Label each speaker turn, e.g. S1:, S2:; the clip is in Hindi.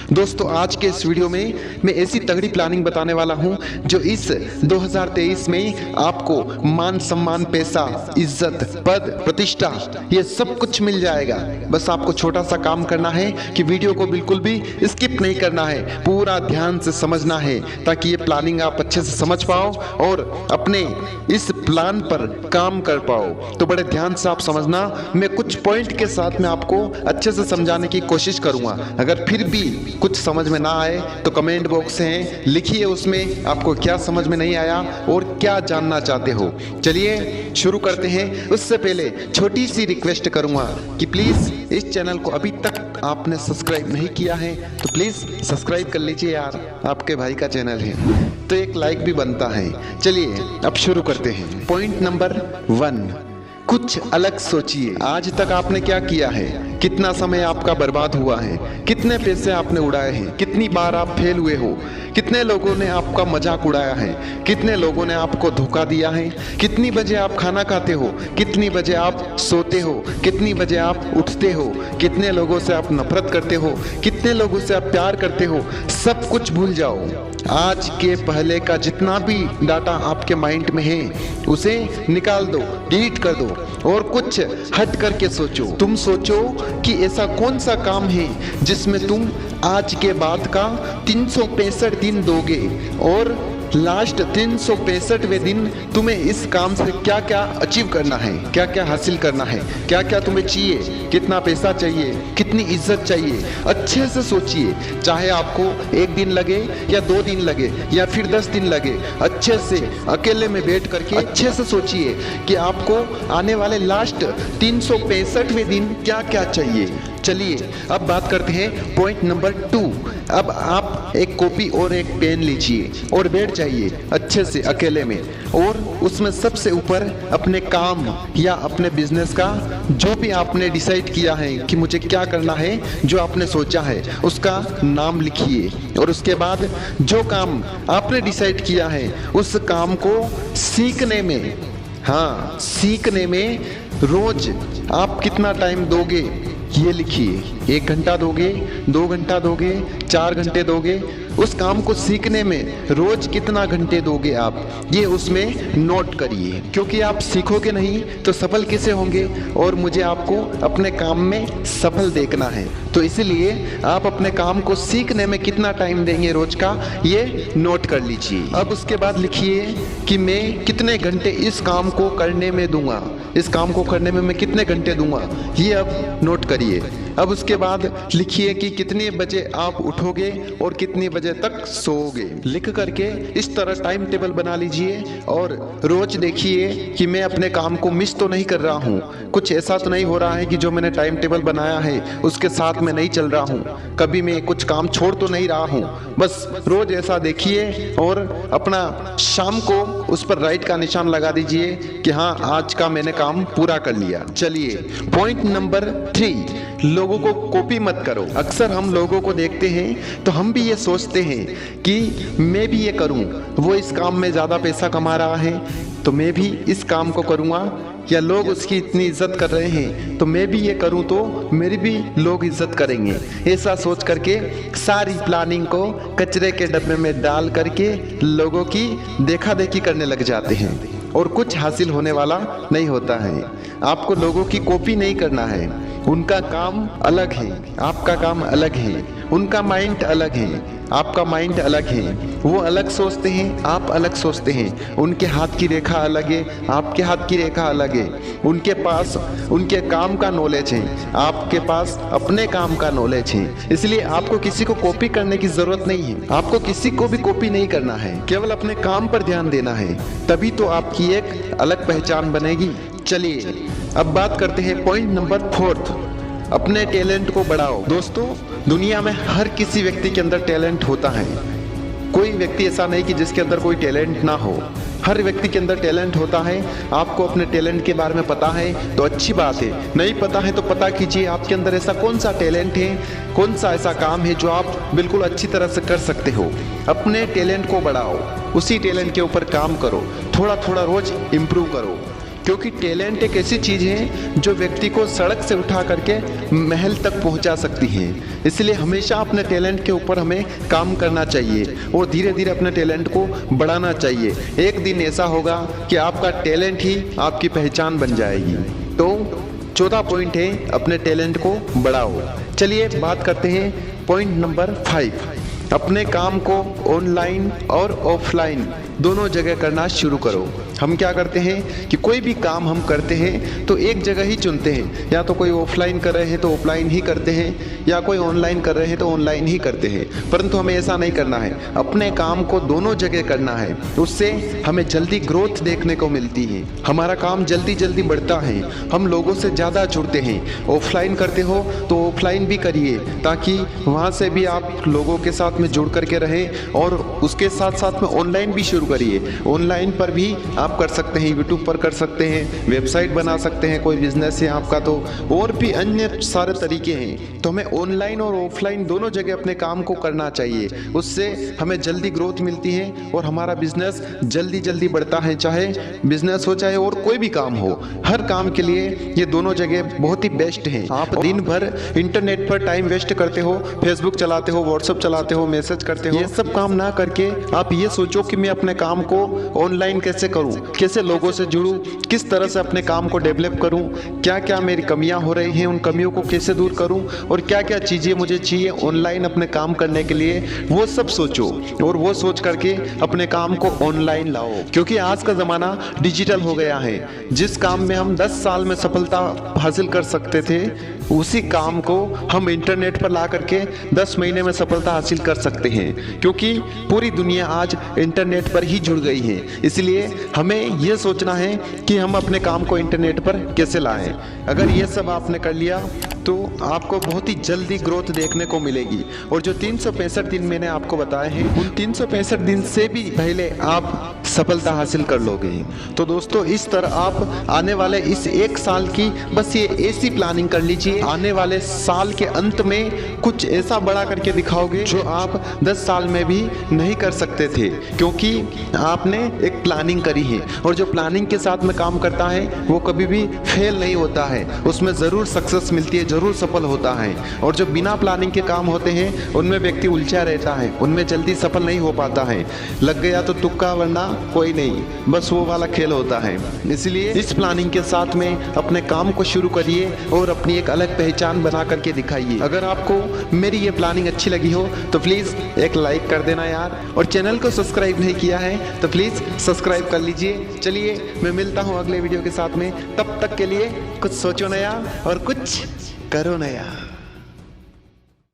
S1: दोस्तों आज के इस वीडियो में मैं ऐसी तगड़ी प्लानिंग बताने वाला हूं जो इस 2023 में आपको मान सम्मान, पैसा, इज्जत, पद, प्रतिष्ठा ये सब कुछ मिल जाएगा। बस आपको छोटा सा काम करना है कि वीडियो को बिल्कुल भी स्किप नहीं करना है, पूरा ध्यान से समझना है ताकि ये प्लानिंग आप अच्छे से समझ पाओ और अपने इस प्लान पर काम कर पाओ। तो बड़े ध्यान से आप समझना, मैं कुछ पॉइंट के साथ में आपको अच्छे से समझाने की कोशिश करूंगा। अगर फिर भी कुछ समझ में ना आए तो कमेंट बॉक्स है, लिखिए उसमें आपको क्या समझ में नहीं आया और क्या जानना चाहते हो। चलिए शुरू करते हैं। उससे पहले छोटी सी रिक्वेस्ट करूंगा कि प्लीज इस चैनल को अभी तक आपने सब्सक्राइब नहीं किया है तो प्लीज सब्सक्राइब कर लीजिए यार, आपके भाई का चैनल है तो एक लाइक भी बनता है। चलिए अब शुरू करते हैं। पॉइंट नंबर 1, कुछ अलग सोचिए। आज तक आपने क्या किया है, कितना समय आपका बर्बाद हुआ है, कितने पैसे आपने उड़ाए हैं, कितनी बार आप फेल हुए हो, कितने लोगों ने आपका मजाक उड़ाया है, कितने लोगों ने आपको धोखा दिया है, कितनी बजे आप खाना खाते हो, कितनी बजे आप सोते हो, कितनी बजे आप उठते हो, कितने लोगों से आप नफरत करते हो, कितने लोगों से आप प्यार करते हो। सब कुछ भूल जाओ। आज के पहले का जितना भी डाटा आपके माइंड में है उसे निकाल दो, डिलीट कर दो और कुछ हट करके सोचो। तुम सोचो कि ऐसा कौन सा काम है जिसमें तुम आज के बाद का 365 दिन दोगे और लास्ट 365वें दिन तुम्हें इस काम से क्या क्या अचीव करना है, क्या क्या हासिल करना है, क्या क्या तुम्हें चाहिए, कितना पैसा चाहिए, कितनी इज्जत चाहिए। अच्छे से सोचिए, चाहे आपको 1 दिन लगे या 2 दिन लगे या फिर 10 दिन लगे। अच्छे से अकेले में बैठ करके अच्छे से सोचिए कि आपको आने वाले लास्ट 365वें दिन क्या क्या चाहिए। चलिए अब बात करते हैं पॉइंट नंबर 2। अब आप एक कॉपी और एक पेन लीजिए और बैठ जाइए अच्छे से अकेले में और उसमें सबसे ऊपर अपने काम या अपने बिजनेस का जो भी आपने डिसाइड किया है कि मुझे क्या करना है, जो आपने सोचा है उसका नाम लिखिए और उसके बाद जो काम आपने डिसाइड किया है उस काम को सीखने में, हाँ सीखने में रोज आप कितना टाइम दोगे ये लिखिए। 1 घंटा दोगे, 2 घंटा दोगे, 4 घंटे दोगे, उस काम को सीखने में रोज कितना घंटे दोगे आप ये उसमें नोट करिए। क्योंकि आप सीखोगे नहीं तो सफल कैसे होंगे और मुझे आपको अपने काम में सफल देखना है। तो इसलिए आप अपने काम को सीखने में कितना टाइम देंगे रोज का ये नोट कर लीजिए। अब उसके बाद लिखिए कि मैं कितने घंटे इस काम को करने में दूंगा, इस काम को करने में मैं कितने घंटे दूंगा ये अब नोट करिए। अब उसके बाद लिखिए कि कितने बजे आप उठोगे और कितने बजे तक सोओगे। लिख करके इस तरह टाइम टेबल बना लीजिए और रोज देखिए कि मैं अपने काम को मिस तो नहीं कर रहा हूँ, कुछ ऐसा तो नहीं हो रहा है कि जो मैंने टाइम टेबल बनाया है उसके साथ में नहीं चल रहा हूँ, कभी मैं कुछ काम छोड़ तो नहीं रहा हूँ। बस रोज ऐसा देखिए और अपना शाम को उस पर राइट का निशान लगा दीजिए कि हाँ आज का मैंने काम पूरा कर लिया। चलिए पॉइंट नंबर 3, लोगों को कॉपी मत करो। अक्सर हम लोगों को देखते हैं तो हम भी ये सोचते हैं कि मैं भी ये करूं, वो इस काम में ज़्यादा पैसा कमा रहा है तो मैं भी इस काम को करूंगा, या लोग उसकी इतनी इज्जत कर रहे हैं तो मैं भी ये करूं तो मेरी भी लोग इज्जत करेंगे। ऐसा सोच करके सारी प्लानिंग को कचरे के डब्बे में डाल करके लोगों की देखा देखी करने लग जाते हैं और कुछ हासिल होने वाला नहीं होता है। आपको लोगों की कॉपी नहीं करना है, उनका काम अलग है, आपका काम अलग है, उनका माइंड अलग है, आपका माइंड अलग है। वो अलग सोचते हैं, आप अलग सोचते हैं। उनके हाथ की रेखा अलग है, आपके हाथ की रेखा अलग है। उनके पास उनके काम का नॉलेज है, आपके पास अपने काम का नॉलेज है। इसलिए आपको किसी को कॉपी करने की जरूरत नहीं है, आपको किसी को भी कॉपी नहीं करना है, केवल अपने काम पर ध्यान देना है, तभी तो आपकी एक अलग पहचान बनेगी। चलिए अब बात करते हैं पॉइंट नंबर 4, अपने टैलेंट को बढ़ाओ। दोस्तों दुनिया में हर किसी व्यक्ति के अंदर टैलेंट होता है, कोई व्यक्ति ऐसा नहीं कि जिसके अंदर कोई टैलेंट ना हो। हर व्यक्ति के अंदर टैलेंट होता है। आपको अपने टैलेंट के बारे में पता है तो अच्छी बात है, नहीं पता है तो पता कीजिए आपके अंदर ऐसा कौन सा टैलेंट है, कौन सा ऐसा काम है जो आप बिल्कुल अच्छी तरह से कर सकते हो। अपने टैलेंट को बढ़ाओ, उसी टैलेंट के ऊपर काम करो, थोड़ा थोड़ा रोज इम्प्रूव करो क्योंकि टैलेंट एक ऐसी चीज है जो व्यक्ति को सड़क से उठा करके महल तक पहुंचा सकती है। इसलिए हमेशा अपने टैलेंट के ऊपर हमें काम करना चाहिए और धीरे धीरे अपने टैलेंट को बढ़ाना चाहिए। एक दिन ऐसा होगा कि आपका टैलेंट ही आपकी पहचान बन जाएगी। तो चौथा पॉइंट है अपने टैलेंट को बढ़ाओ। चलिए बात करते हैं पॉइंट नंबर 5। अपने काम को ऑनलाइन और ऑफलाइन दोनों जगह करना शुरू करो। हम क्या करते हैं कि कोई भी काम हम करते हैं तो एक जगह ही चुनते हैं, या तो कोई ऑफलाइन कर रहे हैं तो ऑफलाइन ही करते हैं, या कोई ऑनलाइन कर रहे हैं तो ऑनलाइन ही करते हैं। परंतु हमें ऐसा नहीं करना है, अपने काम को दोनों जगह करना है। उससे हमें जल्दी ग्रोथ देखने को मिलती है, हमारा काम जल्दी जल्दी बढ़ता है, हम लोगों से ज़्यादा जुड़ते हैं। ऑफलाइन करते हो तो ऑफलाइन भी करिए, ताकि वहाँ से भी आप लोगों के साथ में जुड़ करके रहें, और उसके साथ साथ में ऑनलाइन भी शुरू करिए। ऑनलाइन पर भी आप कर सकते हैं, यूट्यूब पर कर सकते हैं, वेबसाइट बना सकते हैं, कोई बिजनेस है आपका तो, और भी अन्य सारे तरीके हैं। तो हमें ऑनलाइन और ऑफलाइन दोनों जगह अपने काम को करना चाहिए। उससे हमें जल्दी ग्रोथ मिलती है और हमारा बिजनेस जल्दी जल्दी बढ़ता है। चाहे बिजनेस हो चाहे और कोई भी काम हो, हर काम के लिए ये दोनों जगह बहुत ही बेस्ट हैं। आप दिन भर इंटरनेट पर टाइम वेस्ट करते हो, फेसबुक चलाते हो, व्हाट्सएप चलाते हो, मैसेज करते हो, ये सब काम ना करके आप ये सोचो कि मैं अपने काम को ऑनलाइन कैसे करूं, कैसे लोगों से जुड़ूं, किस तरह से अपने काम को डेवलप करूं, क्या क्या मेरी कमियां हो रही हैं, उन कमियों को कैसे दूर करूं, और क्या क्या चीज़ें मुझे चाहिए ऑनलाइन अपने काम करने के लिए, वो सब सोचो। और वो सोच करके अपने काम को ऑनलाइन लाओ, क्योंकि आज का ज़माना डिजिटल हो गया है। जिस काम में हम 10 साल में सफलता हासिल कर सकते थे, उसी काम को हम इंटरनेट पर ला करके 10 महीने में सफलता हासिल कर सकते हैं, क्योंकि पूरी दुनिया आज इंटरनेट पर ही जुड़ गई है। इसलिए हमें यह सोचना है कि हम अपने काम को इंटरनेट पर कैसे लाएं। अगर ये सब आपने कर लिया तो आपको बहुत ही जल्दी ग्रोथ देखने को मिलेगी। और जो 365 दिन मैंने आपको बताए हैं, उन 365 दिन से भी पहले आप सफलता हासिल कर लोगे। तो दोस्तों, इस तरह आप आने वाले इस 1 साल की बस ये ऐसी प्लानिंग कर लीजिए, आने वाले साल के अंत में कुछ ऐसा बड़ा करके दिखाओगे जो आप 10 साल में भी नहीं कर सकते थे, क्योंकि आपने एक प्लानिंग करी है। और जो प्लानिंग के साथ में काम करता है वो कभी भी फेल नहीं होता है, उसमें ज़रूर सक्सेस मिलती है, ज़रूर सफल होता है। और जो बिना प्लानिंग के काम होते हैं उनमें व्यक्ति उलझा रहता है, उनमें जल्दी सफल नहीं हो पाता है। लग गया तो तुक्का, वरना कोई नहीं, बस वो वाला खेल होता है। इसलिए इस प्लानिंग के साथ में अपने काम को शुरू करिए और अपनी एक अलग पहचान बना करके दिखाइए। अगर आपको मेरी ये प्लानिंग अच्छी लगी हो तो प्लीज़ एक लाइक कर देना यार, और चैनल को सब्सक्राइब नहीं किया है तो प्लीज़ सब्सक्राइब कर लीजिए। चलिए, मैं मिलता हूँ अगले वीडियो के साथ में, तब तक के लिए कुछ सोचो नया और कुछ करो नया।